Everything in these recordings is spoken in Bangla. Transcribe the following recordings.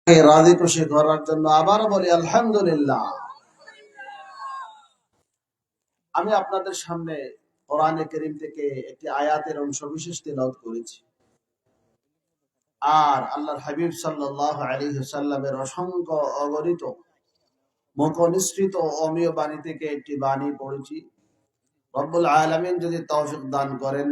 রাজি খুশি করার জন্য আবারও বলি আলহামদুলিল্লাহ। আমি আপনাদের সামনে কোরআনে কারীম থেকে একটি আয়াতের অংশ বিশেষ তিলাওয়াত করেছি। আর আল্লাহর হাবিব সাল্লাল্লাহু আলাইহি ওয়াসাল্লামের অসংখ্য অগণিত মুখ নিঃসৃত অমীয় বাণী থেকে একটি বাণী পড়েছি। রব্বুল আলামিন যদি তৌফিক দান করেন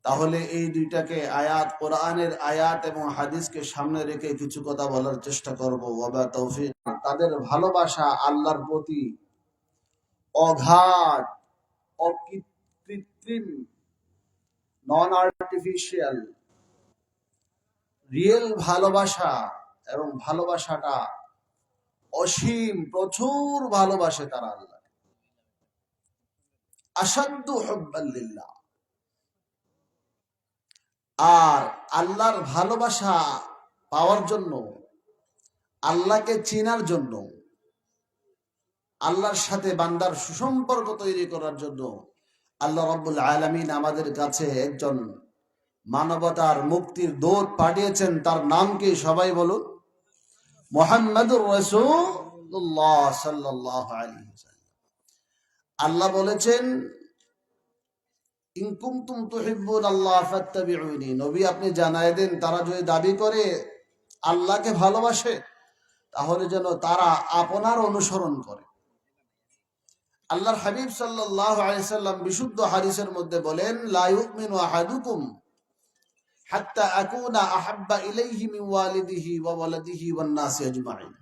তাহলে এই দুইটাকে আয়াত, কোরআনের আয়াত এবং হাদিসকে সামনে রেখে কিছু কথা বলার চেষ্টা করব। ওয়া তৌফিক। তাদের ভালোবাসা আল্লাহর প্রতি অগাধ, অকৃত্রিম, নন আর্টিফিশিয়াল, রিয়েল ভালোবাসা, এবং ভালোবাসাটা অসীম, প্রচুর ভালোবাসে তারা আল্লাহ। আসাদ্দু হুব্বান লিল্লাহ। আর আল্লাহর ভালোবাসা পাওয়ার জন্য, আল্লাহকে চেনার জন্য, আল্লাহর সাথে বান্দার সুসম্পর্ক তৈরি করার জন্য আল্লাহ রাব্বুল আলামিন আমাদের কাছে একজন মানবতার মুক্তির দূত পাঠিয়েছেন। তার নাম কি? সবাই বলুন, মুহাম্মাদুর রাসূলুল্লাহ সাল্লাল্লাহু আলাইহি ওয়াসাল্লাম। আল্লাহ বলেছেন, ইন কুনতুম তুহিব্বুনাল্লাহ ফাত্তাবিউনি। নবী আপনি জানায় দেন, তারা যদি দাবি করে আল্লাহকে ভালোবাসে তাহলে যেন তারা আপনার অনুসরণ করে। আল্লাহর হাবিব সাল্লাল্লাহু আলাইহি ওয়াসাল্লাম বিশুদ্ধ হাদিসের মধ্যে বলেন, লা ইউমিনু আহাদুকুম হাত্তা আকুনা আহাব্বা ইলাইহি মিন ওয়ালিদিহি ওয়া ওয়ালাদিহি ওয়ান নাসি আজমাইন।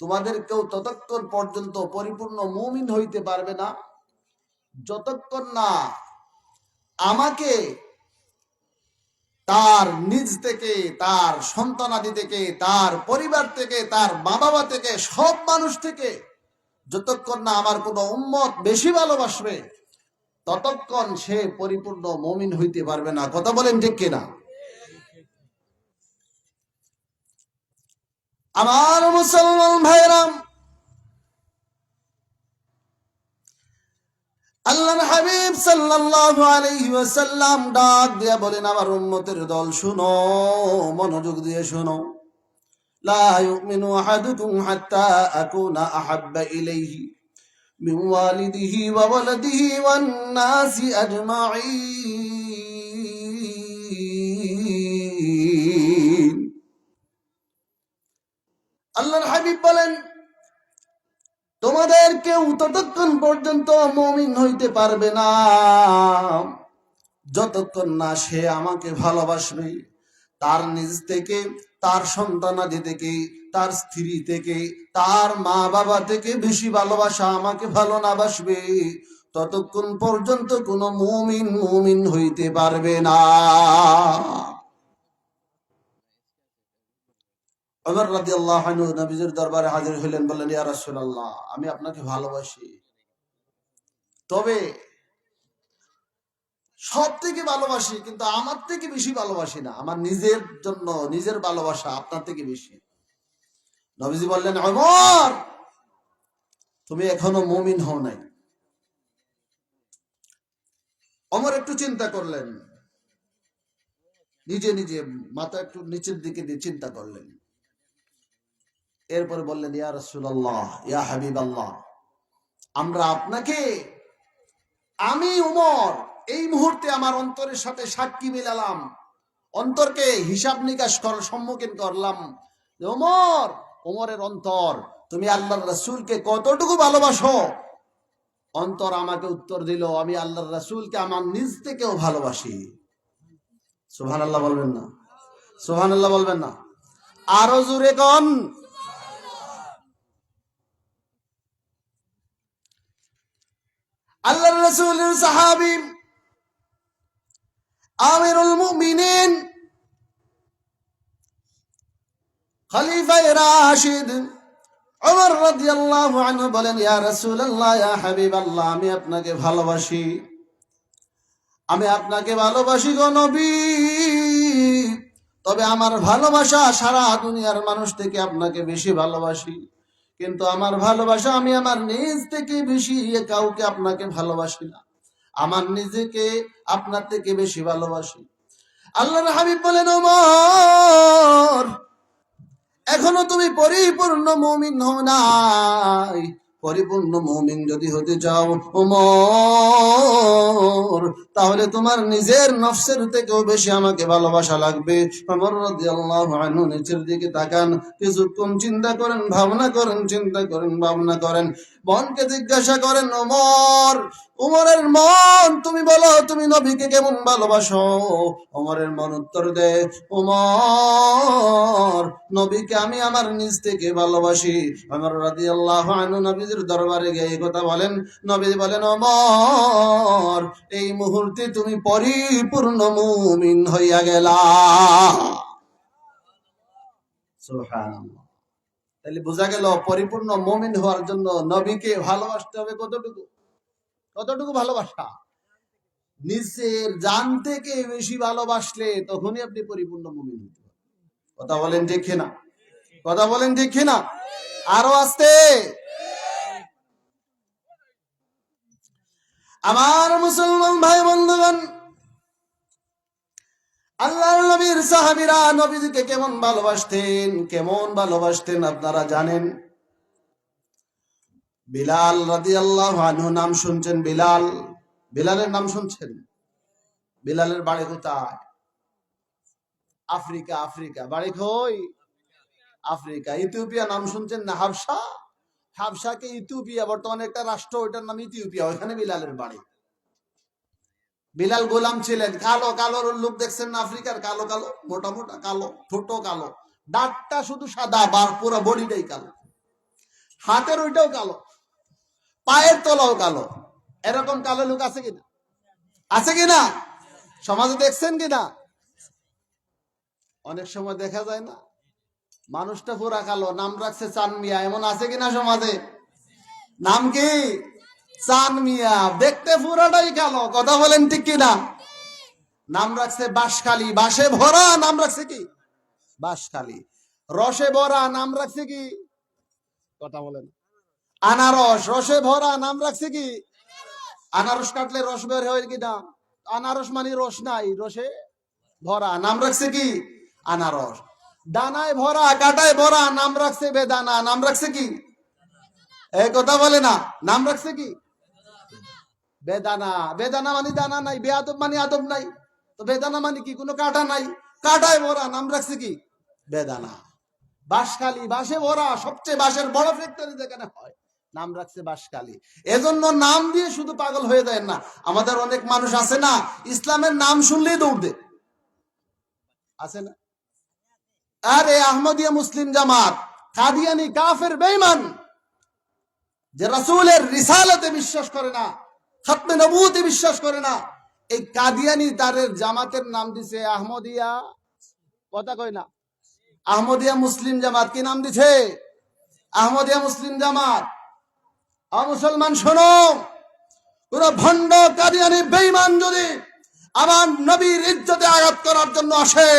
তোমাদের কেউ ততক্ষণ পর্যন্ত পরিপূর্ণ মুমিন হইতে পারবে না যতক্ষণ না আমাকে তার নিজ থেকে, তার সন্তানাদি থেকে, তার পরিবার থেকে, তার মা বাবা থেকে, সব মানুষ থেকে যতক্ষণ না আমার কোন উম্মত বেশি ভালোবাসবে ততক্ষণ সে পরিপূর্ণ মুমিন হইতে পারবে না। কথা বলেন ঠিক কিনা? আমার মুসলমান ভাইরা, আল্লাহর হাবিব সাল্লাল্লাহু আলাইহি ওয়াসাল্লাম ডাক দিয়া বলেন, আমার উম্মতের দল শুনো, মনোযোগ দিয়ে শুনো। লা ইউমিনু আহাদুকুম হাত্তা আকুনা আহাব্বা ইলাইহি মিন ওয়ালিদিহি ওয়া ওয়ালাদিহি ওয়ান নাসি আজমাইন। আল্লাহর হাবিব বলেন, তোমাদের কেউ ততক্ষণ পর্যন্ত মুমিন হইতে পারবে না যতক্ষণ না সে আমাকে ভালোবাসবে, তার নিজ থেকে, তার সন্তানাদি থেকে, তার স্ত্রী থেকে, তার মা বাবা থেকে বেশি ভালোবাসা আমাকে ভালো না বাসবে ততক্ষণ পর্যন্ত কোনো মুমিন হইতে পারবে না। ওমর রাদিয়াল্লাহু আনহু নবীজির দরবারে হাজির হলেন, বললেন, ইয়া রাসূলুল্লাহ, আমি আপনাকে ভালোবাসি, তবে সব থেকে ভালোবাসি, কিন্তু আমার থেকে বেশি ভালোবাসি না। আমার নিজের জন্য, নিজের ভালোবাসা আপনার থেকে বেশি। নবীজি বললেন, ওমর, তুমি এখনো মুমিন হও নাই। ওমর একটু চিন্তা করলেন, নিজে নিজে মাথা একটু নিচের দিকে দিয়ে চিন্তা করলেন। এরপরে বললেন, ইয়া রাসূলুল্লাহ, ইয়া হাবিবাল্লাহ, আমরা আপনাকে, আমি ওমর এই মুহূর্তে আমার অন্তরের সাথে সাক্ষী মিলালাম, অন্তরকে হিসাব নিকাশ করার সম্মুখীন করলাম। ওমর, ওমরের অন্তর, তুমি আল্লাহর রাসূলকে কতটুকু ভালোবাসো? অন্তর আমাকে উত্তর দিল, আমি আল্লাহর রাসূলকে আমার নিজ থেকেও ভালোবাসি। সুবহানাল্লাহ বলবেন না? সুবহানাল্লাহ বলবেন না? আরো জোরে কোন। আল্লাহর রাসূলের সাহাবী আমিরুল মুমিনিন খলিফায়ে রাশিদ ওমর রাদিয়াল্লাহু আনহু বলেন, ইয়া রাসূলুল্লাহ, ইয়া হাবিবাল্লাহ, আমি আপনাকে ভালোবাসি, আমি আপনাকে ভালোবাসি গো নবী, তবে আমার ভালোবাসা সারা দুনিয়ার মানুষ থেকে আপনাকে বেশি ভালোবাসি, কিন্তু আমার ভালোবাসা আমি আমার নিজ থেকে বেশি কাউকে আপনাকে ভালোবাসি না, আমার নিজেকে আপনার থেকে বেশি ভালোবাসি। আল্লাহর হাবিব বলেন, ওমর, এখনো তুমি পরিপূর্ণ মুমিন হও নাই। পরিপূর্ণ মুমিন যদি হতে চাও ওমর, তাহলে তোমার নিজের নফসের থেকেও বেশি আমাকে ভালোবাসা লাগবে। ওমর রাদিয়াল্লাহু আনহু নিচের দিকে তাকান, কিছুক্ষণ চিন্তা করেন, ভাবনা করেন, চিন্তা করেন, ভাবনা করেন। মনকে জিজ্ঞাসা করেন, ওমর, উমরের মন তুমি বলো তুমি নবীকে কেমন ভালোবাসো? ওমরের মন উত্তর দেয়, ওমর, নবীকে আমি আমার নিজ থেকে ভালোবাসি। ওমর রাদিয়াল্লাহু আনহু নবীজির দরবারে গিয়ে এই কথা বলেন। নবী বলেন, ওমর, এই মুহূর্তে তুমি পরিপূর্ণ মুমিন হইয়া গেলা। সুবহানাল্লাহ। তাহলে বোঝা গেল পরিপূর্ণ মুমিন হওয়ার জন্য নবীকে ভালোবাসতে হবে কতটুকু? কতটুকু ভালোবাসা? নিজের জান থেকে বেশি ভালোবাসলে তখনই আপনি পরিপূর্ণ মুমিন হতে পারবেন। কথা বলেন ঠিক কিনা? কথা বলেন ঠিক কিনা? আরো আস্তে। আমার মুসলমান ভাই বন্ধুগণ, আল্লাহর নবীর সাহাবীরা নবীজিকে কেমন ভালোবাসতেন, কেমন ভালোবাসতেন আপনারা জানেন। বিলাল রাদিয়াল্লাহু আনহু নাম শুনছেন? বিলাল, বিলালের নাম শুনছেন? বিলালের বাড়ি কোথায়? আফ্রিকা। আফ্রিকা বাড়ি কই? আফ্রিকা। ইথিওপিয়া নাম শুনছেন না? হাবশা। হাবশাকে ইথিওপিয়া, বর্তমানে একটা রাষ্ট্র, ওইটার নাম ইথিওপিয়া, ওইখানে বিলালের বাড়ি। বিলাল গোলাম ছিলেন। কালো কালো লোক দেখছেন না? আফ্রিকার কালো কালো, মোটা মোটা কালো, ছোট কালো, দাঁতটা শুধু সাদা, পুরো বডিটাই কালো, হাতের ওইটাও কালো, পায়ের তলাও কালো। এরকম কালো লোক আছে কিনা? আছে কিনা? সমাজে দেখছেন কিনা? অনেক সময় দেখা যায় না, মানুষটা পুরা কালো, নাম রাখছে চান মিয়া, এমন আছে কিনা সমাজে? নাম কি? চান মিয়া, দেখতে পুরাটাই কালো। কথা বলেন ঠিক কিনা? নাম রাখছে বাঁশখালী, বাঁশে ভরা, নাম রাখছে কি? বাঁশখালী। রসে ভরা, নাম রাখছে কি? কথা বলেন। আনারস, রসে ভরা, নাম রাখছে কি? আনারস কাটলে রস বের হয় কিনা? আনারস মানে রস নাই, রসে ভরা, নাম রাখছে কি? আনারস। দানায় ভরা, কাটায় ভরা, নাম রাখছে বেদানা, নাম রাখছে কি? এই কথা বলে না, নাম রাখছে কি? বেদানা। বেদানা মানে দানা নাই, বেয়াদব মানে আদব নাই, তো বেদানা মানে কি? কোনো কাটা নাই, কাটায় ভরা, নাম রাখছে কি? বেদানা। বাঁশখালী, বাঁশে ভরা, সবচেয়ে বাঁশের বড় ফ্যাক্টরি যেখানে হয়, নাম রাখছে বাঁশখালী। এজন্য নাম দিয়ে শুধু পাগল হয়ে যায় না। আমাদের অনেক মানুষ আছে না, ইসলামের নাম শুনলেই দৌড় দেয়, আছে না? আরে আহমদিয়া মুসলিম জামাত, কাদিয়ানি, কাফের, বেঈমান, যে রাসূলের রিসালাতে বিশ্বাস করে না, খতমে নবুয়তে বিশ্বাস করে না, এই কাদিয়ানি তাদের জামাতের নাম দিছে আহমদিয়া। কথা কয় না? আহমদিয়া মুসলিম জামাত কি নাম দিছে? আহমদিয়া মুসলিম জামাত। মুসলমান শোনো, কোন ভণ্ড কাদিয়ানি বেঈমান যদি আমার নবীর ইজ্জতে আঘাত করার জন্য আসে,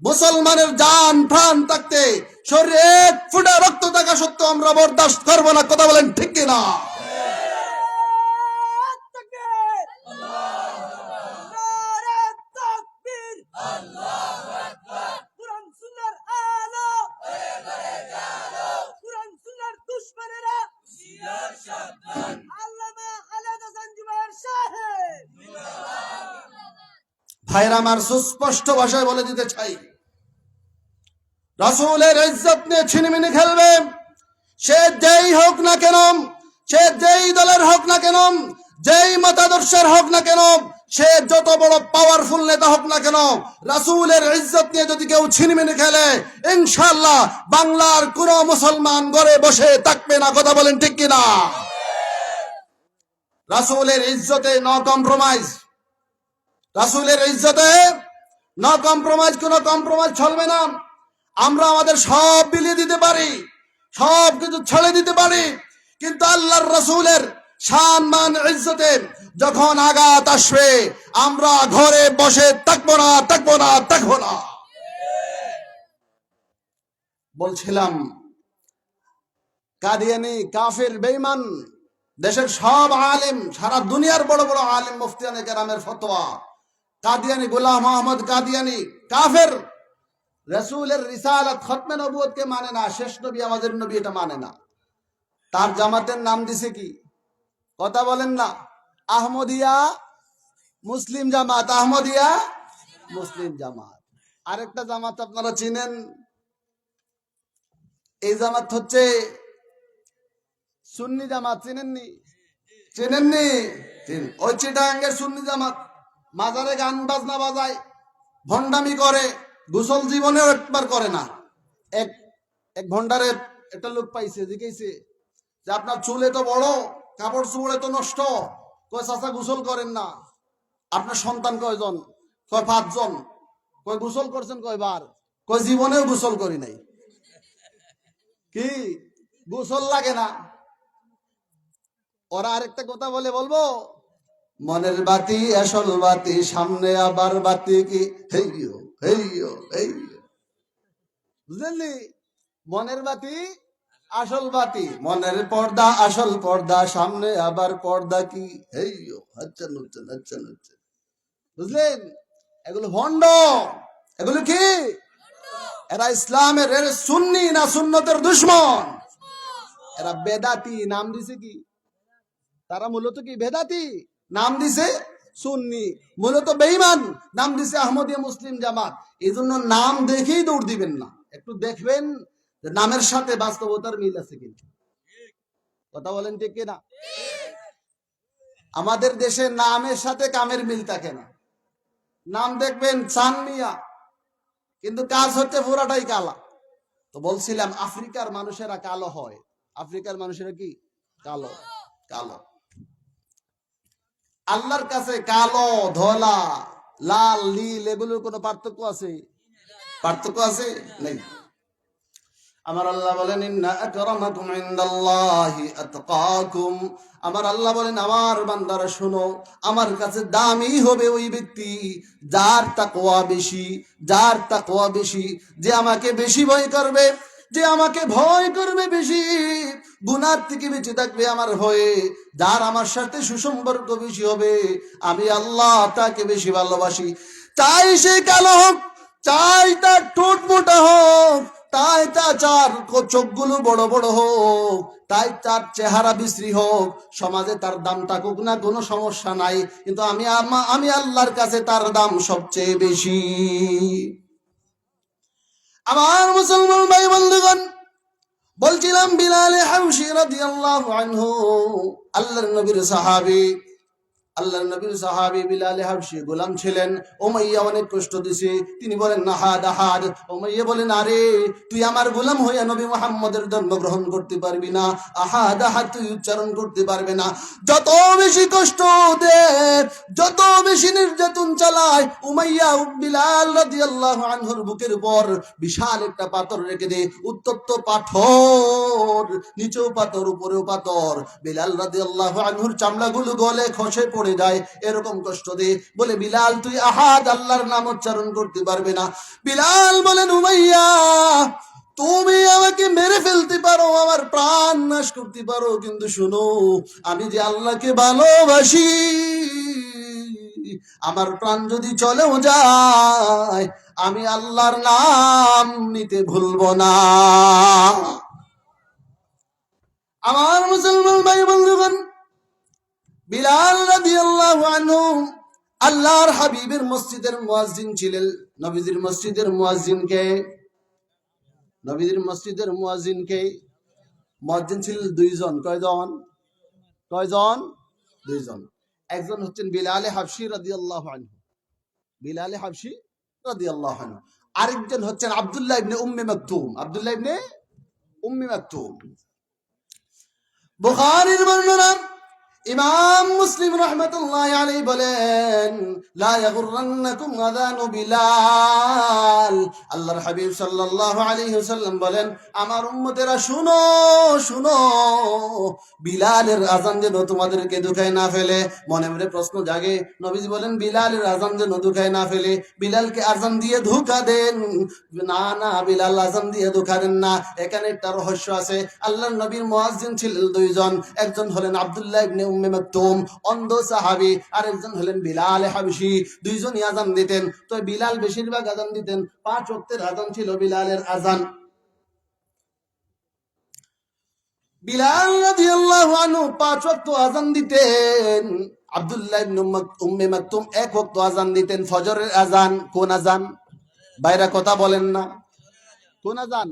মুসলমানের জান প্রাণ থাকতে, শরীরে এক ফোঁটা রক্ত থাকা সত্ত্বেও আমরা বরদাস্ত করবো না। কথা বলেন ঠিক কিনা? ভাইরা আমার, সুস্পষ্ট ভাষায় বলে দিতে চাই, রাসূলের ইজ্জত নিয়ে ছিনিমিনি খেলবে, সে যেই হোক না কেন, সে যেই দলের হোক না কেন, যেই মতাদর্শের হোক না কেন, সে যত বড় পাওয়ারফুল নেতা হোক না কেন, রাসূলের ইজ্জত নিয়ে যদি কেউ ছিনিমিনি খেলে, ইনশাআল্লাহ বাংলার কোন মুসলমান ঘরে বসে থাকবে না। কথা বলেন ঠিক কিনা? রাসূলের ইজ্জতে নো কম্প্রোমাইজ। রাসূলের ইজ্জতে নো কম্প্রোমাইজ, কোনো কম্প্রোমাইজ চলবে না। আমরা আমাদের সব বিলিয়ে দিতে পারি, সব কিছু ছেড়ে দিতে পারি, কিন্তু আল্লাহর রাসূলের শান মান ইজ্জতে যখন আঘাত আসবে, আমরা ঘরে বসে থাকবো না, থাকবো না, থাকবো না। বলছিলাম, কাদিয়ানি, কাফের, বেঈমান, দেশের সব আলেম, সারা দুনিয়ার বড় বড় আলেম, মুফতিয়ানে কেরামের ফতোয়া, কাদিয়ানি, গোলাম মোহাম্মদ কাদিয়ানি কাফের। রাসূলের রিসালাত খতমে নবুয়তকে মানে না, শেষ নবী আমাদের নবী এটা মানে না। তার জামাতের নাম দিছে কি? কথা বলেন না। আহমদিয়া মুসলিম জামাত, আহমদিয়া মুসলিম জামাত। আরেকটা জামাত আপনারা চিনেন, এই জামাত হচ্ছে সুন্নি জামাত। চিনেননি? চেনেননি? ওই চিটাগাঙ্গের সুন্নি জামাত মাজারে গান বাজনা বাজায়, ভণ্ডামি করে, গোসল জীবনেও একবার করে না। এক এক ভণ্ডারে একটা লোক পাইছে, জিজ্ঞেসে যে আপনার চুল এত বড়, কাপড় চোপড় এত নষ্ট, কয় চাচা গোসল করেন না। আপনার সন্তান কয়জন? কয় 5 জন। কয় গোসল করছেন কয়বার? কয় জীবনেও গোসল করি নাই। কি গোসল লাগে না? ওরা আরেকটা কথা বলে, বলবো, মনের বাতি আসল বাতি, সামনে আবার বাতি কি হেইও হেইও হেইও। বুঝলেননি? মনের বাতি আসল বাতি, মনের পর্দা আসল পর্দা, সামনে আবার পর্দা কি হেইও। আচ্ছা নুচ্ছেন, আচ্ছা নুচ্ছেন। বুঝলেন? এগুলো ভণ্ড, এগুলো কি? এরা ইসলামের, এর সুন্নি না সুন্নতের দুশ্মন। এরা বেদাতি। নাম দিছে কি? তারা মূলত কি? বেদাতি। নাম দিছে সুন্নি, মূলত বেঈমান। নাম দিছে আহমদিয়া মুসলিম জামাত। এই জন্য নাম দেখেই দৌড় দিবেন না, একটু দেখবেন যে নামের সাথে বাস্তবতার মিল আছে কিনা। কথা বলেন ঠিক কিনা? আমাদের দেশে নামের সাথে কামের মিল থাকে না। নাম দেখবেন চান মিয়া, কিন্তু কাজ হচ্ছে পুরাটাই কালা। তো বলছিলাম আফ্রিকার মানুষেরা কালো হয়। আফ্রিকার মানুষেরা কি? কালো। কালো। আল্লাহর কাছে কালো, ধলা, লাল, নীল এগুলোর কোনো পার্থক্য আছে? পার্থক্য আছে? নেই। আমার আল্লাহ বলেন ইন্না আকরামাকুম ইনদাল্লাহি আতকাকুম। আমার আল্লাহ বলেন আমার বান্দারা শোনো, আমার কাছে দামি হবে ওই ব্যক্তি যার তাকওয়া বেশি, যার তাকওয়া বেশি, যে আমাকে বেশি ভয় করবে, যে আমাকে ভয় করবে বেশি, গুনার থেকে বেঁচে থাকবে আমার ভয়ে, যার আমার সাথে সুসম্পর্ক বেশি হবে, আমি আল্লাহ তাকে বেশি ভালোবাসি। চাই সে কালো হোক, চাই তার ঠোঁট মোটা হোক, তাই তার চোখগুলো বড় বড় হোক, তাই তার চেহারা বিশ্রী হোক, সমাজে তার দাম থাকুক না, কোনো সমস্যা নাই, কিন্তু আমি আল্লাহর কাছে তার দাম সবচেয়ে বেশি। আমার মুসলমান ভাই বন্ধুগণ, বলছিলাম বিলাল হাবশী রাদিয়াল্লাহু আনহু আল্লাহর নবীর সাহাবী। আল্লাহর নবীর সাহাবী বিলাল হাবশী গোলাম ছিলেন। উমাইয়া অনেক কষ্ট দিছে। তিনি বলেন নাহাদ আহাদ। উমাইয়া বলেন আরে তুই আমার গোলাম হইয়া নবী মুহাম্মদের জন্ম গ্রহণ করতে পারবি না, আহাদ আহাদ তুই উচ্চারণ করতে পারবে না। যত বেশি কষ্ট দে, যত বেশি নির্যাতন চালায় উমাইয়া বিলাল রাদিয়াল্লাহু আনহুর বুকের উপর বিশাল একটা পাথর রেখে দে, উত্তপ্ত পাথর, নিচেও পাথর উপরেও পাথর। বিলাল রাদিয়াল্লাহু আনহুর চামড়াগুলো গলে খসে পড়ে যায়, এরকম কষ্ট দে। বলে বিলাল তুই আহাদ আল্লাহর নাম উচ্চারণ করতে পারবে না। বিলাল বলেন উমাইয়া তুমি আমাকে মেরে ফেলতে পারো, আমার প্রাণ নাশ করতে পারো, কিন্তু শুনো আমি যে আল্লাহকে ভালোবাসি, আমার প্রাণ যদি চলেও যায় আমি আল্লাহর নাম নিতে ভুলবো না। আমার মুসলমান ভাই বন্ধুগণ, বিলাল রাদিয়াল্লাহু আনহু আল্লাহর হাবিবের মসজিদের মুয়াজ্জিন ছিলেন। নবীজির মসজিদের মুয়াজ্জিন কে? নবীজির মসজিদের মুয়াজ্জিন কে? মুয়াজ্জিন ছিলেন 2 জন। কয়জন? কয়জন? 2 জন। একজন হচ্ছেন বিলাল হাবশী রাদিয়াল্লাহু আনহু, বিলাল হাবশী রাদিয়াল্লাহু আনহু। আরেকজন হচ্ছেন আব্দুল্লাহ ইবনে উম্মে মাকতুম, আব্দুল্লাহ ইবনে উম্মে মাকতুম। বুখারীর বর্ণনা, ইমাম মুসলিম রাহমাতুল্লাহি আলাইহি বলেন লা ইয়াগুররান্নাকুম আযানু বিলাল। আল্লাহর হাবিব সাল্লাল্লাহু আলাইহি ওয়াসাল্লাম বলেন আমার উম্মতেরা শুনো শুনো, বিলালের আযান যেন তোমাদেরকে ধোঁকায় না ফেলে। মনে মনে প্রশ্ন জাগে, নবীজি বলেন বিলালের আযান যেন ধোঁকায় না ফেলে, বিলালকে আযান দিয়ে ধোঁকা দেন না? না, বিলাল আযান দিয়ে ধোঁকা দেন না। এখানে একটা রহস্য আছে। আল্লাহর নবীর মুয়াজ্জিন ছিলেন 2 জন। একজন হলেন আব্দুল্লাহ ইবনে উম্মে মাকতুম অন্ধ সাহাবী, আরেকজন হলেন বিলাল হাবশী। দুইজনই আযান দিতেন। তো বিলাল বেশিরভাগ আযান দিতেন, 5 ওয়াক্তের আযান ছিল বিলালের আযান। বিলাল রাদিয়াল্লাহু আনহু 5 ওয়াক্ত আযান দিতেন। আব্দুল্লাহ ইবনে উম্মে মাকতুম 1 ওয়াক্ত আযান দিতেন, ফজরের আযান। কোন আযান? বাইরা কথা বলেন না, কোন আযান?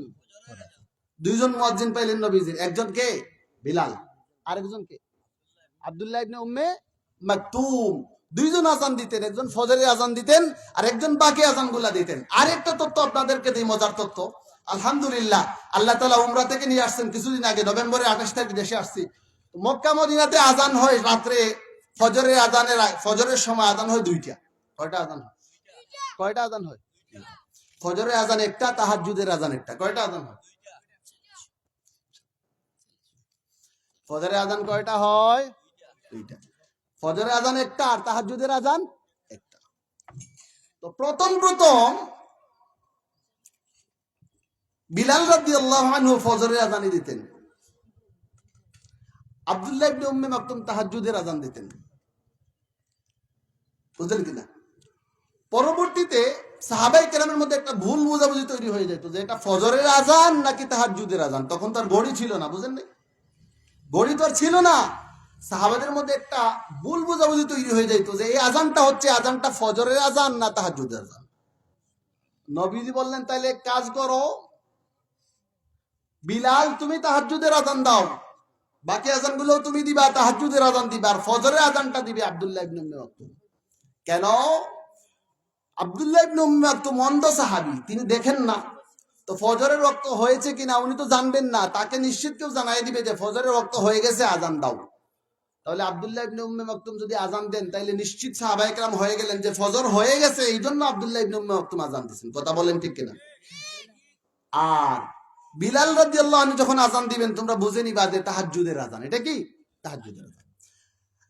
দুইজন মুয়াজ্জিন পাইলেন নবীজির, একজন কে? বিলাল, আরেকজন কে? আব্দুল্লাহ ইবনে উম্মে মাকতুম। দুইজন আযান দিতেন, একজন ফজরের আযান দিতেন আর একজন বাকি আযানগুলা দিতেন। আরেকটা তথ্য আপনাদেরকে দেই, মজার তথ্য। আলহামদুলিল্লাহ, আল্লাহ তাআলা উমরা থেকে নিয়ে আসছেন কিছুদিন আগে, নভেম্বরের 28 তারিখ দেশে আসছি। মক্কা মদিনাতে আযান হয় রাত্রে, ফজরের আযানের ফজরের সময় আযান হয় 2টা। কয়টা আযান হয়? কয়টা আযান হয়? ফজরের আযান একটা, তাহাজ্জুদের আযান একটা। কয়টা আযান হয়? ফজরের আযান কয়টা হয়? 2টা। ফজরের আযান একটা আর তাহাজ্জুদের আযান একটা। তো প্রথম বিলাল রাদিয়াল্লাহু আনহু ফজরের আযানই দিতেন, আব্দুল্লাহ ইবনে উম্মে মাকতুম তাহাজ্জুদের আযান দিতেন। বুঝলেন কিনা? পরবর্তীতে সাহাবায়ে কেরামের মধ্যে একটা ভুল বোঝাবুঝি তৈরি হয়ে যেত যে এটা ফজরের আযান নাকি তাহাজ্জুদের আযান। তখন তার ঘড়ি ছিল না, বুঝেন না? ঘড়ি তো আর ছিল না। সাহাবাদের মধ্যে একটা ভুল বোঝাবুঝি তৈরি হয়ে যেত যে এই আযানটা হচ্ছে আযানটা ফজরের আযান না তাহাজ্জুদের আযান। নবীজি বললেন, তাইলে কাজ করো, বিলাল তুমি তাহাজ্জুদের আযান দাও, বাকি আযানগুলো তুমি দিবা, তাহাজ্জুদের আযান দিবা, আর ফজরের আযানটা দিবে আব্দুল্লাহ ইবনে উম্মে মাকতুম। কেন? আব্দুল্লাহ ইবনে উম্মে মাকতুম অন্ধ সাহাবী, তিনি দেখেন না। তো ফজরের ওয়াক্ত হয়েছে কিনা উনি তো জানবেন না, তাকে নিশ্চিত কেউ জানাই দিবে যে ফজরের ওয়াক্ত হয়ে গেছে, আযান দাও। তাহলে আব্দুল্লাহ ইবনে উম্মে মাকতুম যদি আযান দেন, তাইলে নিশ্চিত সাহাবায়ে কেরাম হয়ে গেলেন যে ফজর হয়ে গেছে, এইজন্য আব্দুল্লাহ ইবনে উম্মে মাকতুম আযান দিয়েছেন। কথা বলেন ঠিক কিনা? আর বিলাল রাদিয়াল্লাহু আনহু যখন আযান দিবেন, তোমরা বুঝে নিবা যে তাহাজ্জুদের আযান। এটা কি? তাহাজ্জুদের আযান।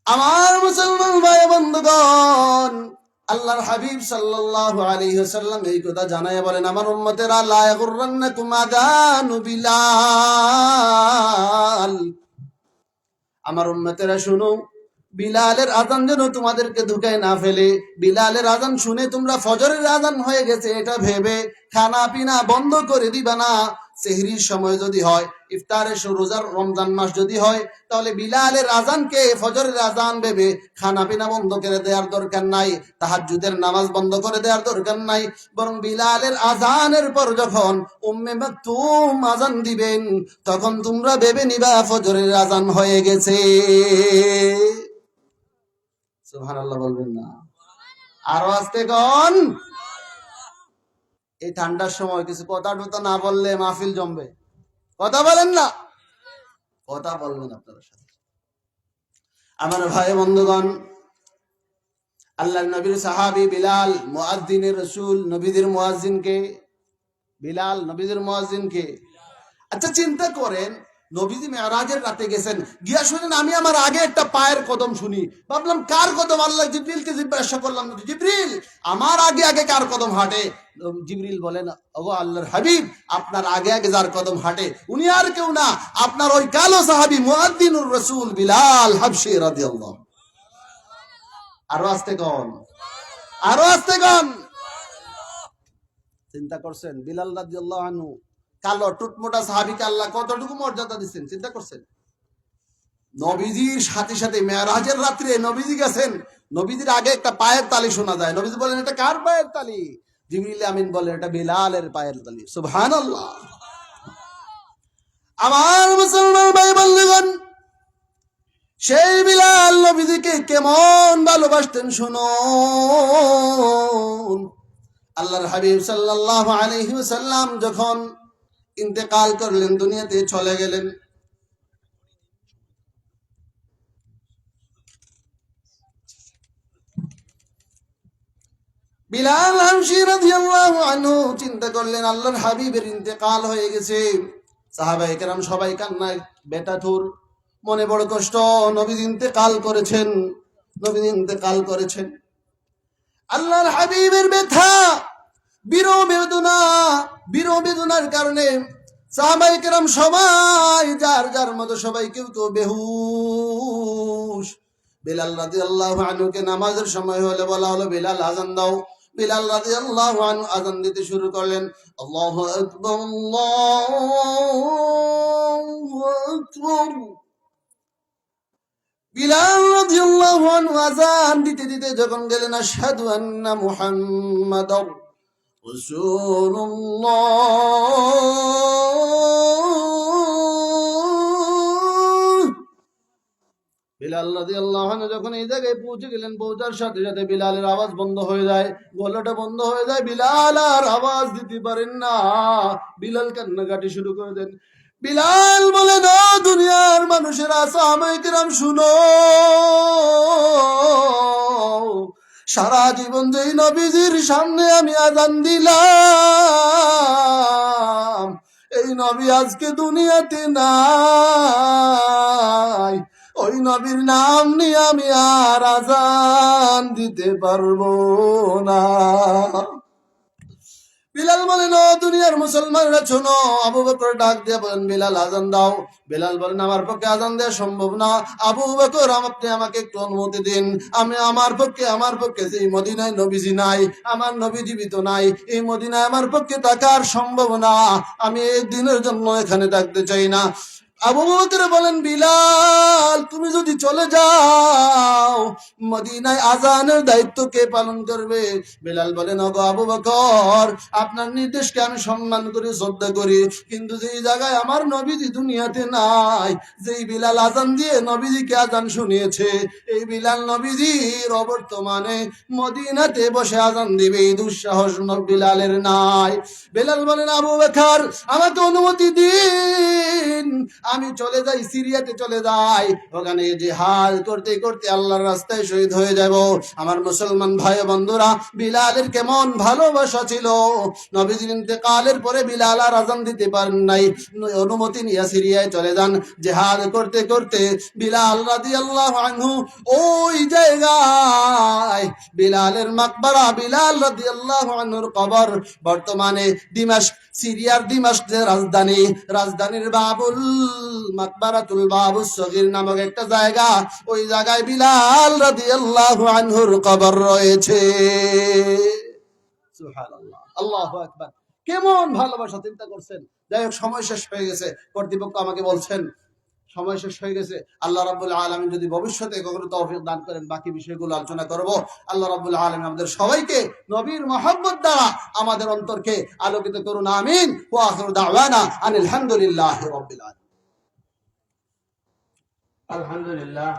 আমার মুসলমান ভাই বন্ধুগণ, আল্লাহর হাবিব সাল্লাল্লাহু আলাইহি ওয়াসাল্লাম এই কথা জানায় বলেন, আমার উম্মতেরা লা ইয়াগুররান্নাকুম আযানু বিলাল, আমার উম্মতেরা শুনো, বিলালের আযান যেন তোমাদেরকে ধোঁকায় না ফেলে। বিলালের আযান শুনে তোমরা ফজরের আযান হয়ে গেছে এটা ভেবে খানা পিনা বন্ধ করে দিবা না। সেহরির সময় যদি হয়, ইফতারের রোজার রমজান মাস যদি হয়, তাহলে বিলালের আযানকে ফজরের আযান ভেবে খানা পিনা বন্ধ করে দেওয়ার দরকার নাই, তাহাজ্জুদের নামাজ বন্ধ করে দেওয়ার দরকার নাই। বরং বিলালের আযানের পর যখন উম্মে মাকতুম আযান দিবেন, তখন তোমরা ভেবে নিবা ফজরের আযান হয়ে গেছে। সুবহানাল্লাহ বলবেন না? আরো আস্তে কোন। এই ঠান্ডার সময় কিছু কথা টথা না বললে মাহফিল জমবে। কথা বলেন না, কথা বলবেন আপনারা সাথে। আমার ভাই বন্ধুগণ, আল্লাহর নবীর সাহাবী বিলাল, মুয়াজ্জিনের রাসূল, নবীদের মুয়াজ্জিন কে? বিলাল, নবীদের মুয়াজ্জিন কে? আচ্ছা চিন্তা করেন, নবীজি মেরাজের রাতে গেছেন, গিয়া শুনেন আমি আমার আগে একটা পায়ের কদম শুনি। ভাবলাম কার কদম? আল্লাহ জিবরিলকে জিজ্ঞাসা করলাম, জিবরিল আমার আগে আগে কার কদম হাঁটে? জিবরিল বলেন, ওগো আল্লাহর হাবিব, আপনার আগে আগে যার কদম হাঁটে উনি আর কেউ না, আপনার ওই কালো সাহাবী মুয়াজ্জিনুর রাসূল বিলাল হাবশী রাদিয়াল্লাহু। আরো আস্তে কোন, আরো আস্তে কোন। চিন্তা করছেন বিলাল রাদিয়াল্লাহু আনহু, কালো টুটমোটা সাহাবীকে আল্লাহ কতটুকু মর্যাদা দিচ্ছেন? চিন্তা করছেন? নবীজির সাথে সাথে মেরাজের রাত্রে নবীজি গেছেন, নবীজির আগে একটা পায়ের তালি শোনা যায়। নবীজি বলেন, এটা কার পায়ের তালি? জিবরিল আমিন বলেন, এটা বিলালের পায়ের তালি। সুবহানাল্লাহ। আমার মুসলমান ভাই বন্ধুগণ, সেই বিলাল নবীজিকে কেমন ভালোবাসতেন শুনুন। আল্লাহর হাবিব সাল্লাল্লাহু আলাইহি ওয়াসাল্লাম যখন ইন্তেকাল করলেন, দুনিয়াতে চলে গেলেন, বিলাল হাবশী রাদিয়াল্লাহু আনহু চিন্তা করলেন আল্লাহর হাবিবের ইন্তেকাল হয়ে গেছে। সাহাবায়ে কেরাম সবাই কান্নায় বেতাথুর, মনে বড় কষ্ট, নবী ইন্তেকাল করেছেন, নবী ইন্তেকাল করেছেন। আল্লাহর হাবিবের ব্যথা, বিরহ বেদনা, বিরহ বেদনার কারণে সাহাবায়ে কেরাম সবাই যার যার মতো, সবাই কেউ তো বেহুশ, বিলাল রাদিয়াল্লাহু আনহুকে নামাজের সময় হলে বলা হলো, বিলাল আযান দাও। বিলাল রাদিয়াল্লাহু আনহু আযান দিতে শুরু করলেন। আল্লাহু আকবার, আল্লাহু আকবার। বিলাল রাদিয়াল্লাহু আনহু আযান দিতে দিতে যখন গেলেন আশহাদু আন্না মুহাম্মাদার রাসূলুল্লাহ, বিলাল রাদিয়াল্লাহু আনহু যখন এই জায়গায় পৌঁছে গেলেন, পৌঁছার সাথে সাথে বিলালের আওয়াজ বন্ধ হয়ে যায়, গলাটা বন্ধ হয়ে যায়। বিলাল আর আওয়াজ দিতে পারেন না। বিলাল কান্নাকাটি শুরু করে দেন। বিলাল বলেন, ও দুনিয়ার মানুষেরা, সাহাবায়ে কেরাম শুনো, সারা জীবন যেই নবীজির সামনে আমি আযান দিলাম, এই নবী আজকে দুনিয়াতে নাই। ওই নবীর নাম নিয়ে আমি আর আযান দিতে পারবো না। বিলাল বলেন, ও দুনিয়ার মুসলমানরা শোনো। আবু বকর ডাক দিয়ে বলেন, বিলাল আযান দাও। বিলাল বলেন, আমার পক্ষে আযান দেওয়া সম্ভব না। আবু বকর, আপনি আমাকে একটু অনুমতি দিন। আমি আমার পক্ষে যে মদিনায় নবীজি নাই, আমার নবী জীবিত নাই, এই মদিনায় আমার পক্ষে থাকার সম্ভব না। আমি এই দিনের জন্য এখানে থাকতে চাই না। আবু বকর বলেন, বিলাল তুমি যদি চলে যাও, মদিনায় আযানের দায়িত্ব কে পালন করবে? বিলাল বলেন, ওগো আবু বকর, আপনার নির্দেশকে আমি সম্মান করি, শ্রদ্ধা করি, কিন্তু যেই জায়গায় আমার নবীজি দুনিয়াতে নাই, যেই বিলাল আযান দিয়ে নবীজিকে আযান শুনিয়েছে, এই বিলাল নবীজির অবর্তমানে মদিনাতে বসে আযান দিবে, এই দুঃসাহস বিলালের নাই। বিলাল বলেন, আবু বকর আমাকে অনুমতি দিন, আমি চলে যাই, সিরিয়াতে চলে যাই, ওখানে জিহাদ করতে করতে আল্লাহর রাস্তায় শহীদ হয়ে যাব। আমার মুসলমান ভাই বন্ধুরা, বিলালের কেমন ভালোবাসা ছিল। নবীজির ইন্তেকালের পরে বিলাল আর আযান দিতে পারেন নাই, অনুমতি নিয়ে সিরিয়ায় চলে যান। জিহাদ করতে করতে বিলাল রাদিয়াল্লাহু আনহু ওই জায়গায়, বিলালের মাকবারা, বিলাল রাদিয়াল্লাহু আনহুর কবর বর্তমানে দিমাশক, সিরিয়ার দিমাশক যে রাজধানীর বাবুল মাকবারাতুল বাবুস সগীর নামক একটা জায়গা, ওই জায়গায় বিলাল রাদিয়াল্লাহু আনহুর কবর রয়েছে। সুবহানাল্লাহ, আল্লাহু আকবার। কেমন ভালোবাসা, চিন্তা করছেন। যাই হোক, সময় শেষ হয়ে গেছে। কর্তৃপক্ষ আমাকে বলছেন সময় শেষ হয়ে গেছে। আল্লাহ রাব্বুল আলামিন যদি ভবিষ্যতে কখনো তৌফিক দান করেন, বাকি বিষয়গুলো আলোচনা করব। আল্লাহ রাব্বুল আলামিন আমাদের সবাইকে নবীর মহব্বত দ্বারা আমাদের অন্তরকে আলোকিত করুন, আমিন। ওয়া আখিরু দাওয়ানা আনিল হামদুলিল্লাহি রাব্বিল আলামিন। আলহামদুলিল্লাহ।